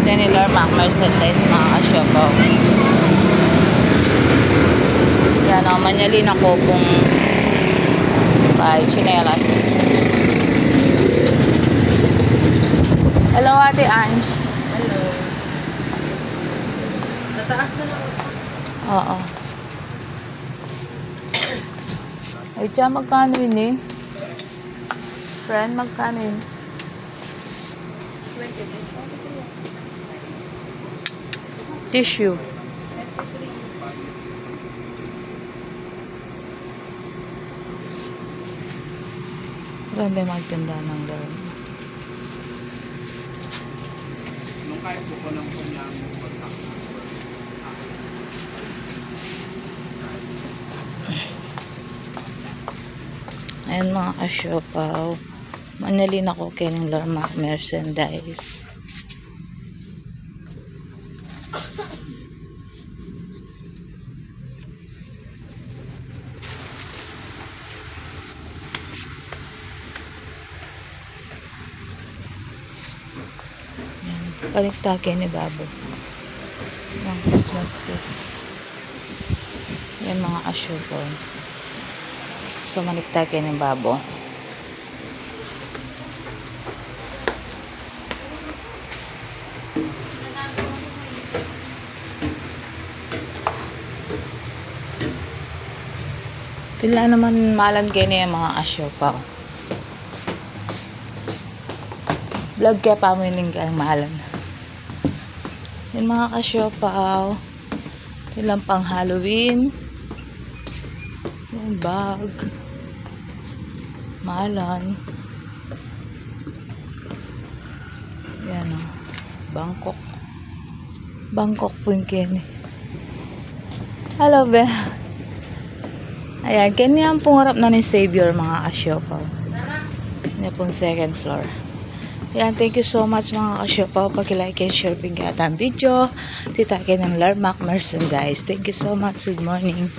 Kenny Larmac merchandise mga kasyopaw. Yan o, manyalin ako kung kahit chinelas. Hello Ate Ange. Hello. Nataas na lang. Oo. Ay, tiyan, magkano yun eh? Friend, magkano yun? 20. Tissue. 23. Ganda magtinda ng laro. Nung kahit po ko lang po niya mo kontak. Ayan mga kasyopaw. Manalin ako Kenny Larmac merchandise. Paliktake ni Babo ng Christmas tree. Yan mga kasyopaw. So maniktake ni Babo. Tila naman malan kayo niya mga kasyopaw. Vlog kaya pamiling ka ang malan. Yan mga kasyopaw. Ilang pang Halloween. Yan bag. Malan. Yan o. Bangkok. Bangkok po yung Kenny. Hello be. Ayan, Kenny ang pungarap na ni Savior mga kasyopaw. Yan pong second floor. Ayan, thank you so much mga kasyopaw. Pag-like and share pigatan video. Tita Kenny Larmac merchandise. Thank you so much. Good morning.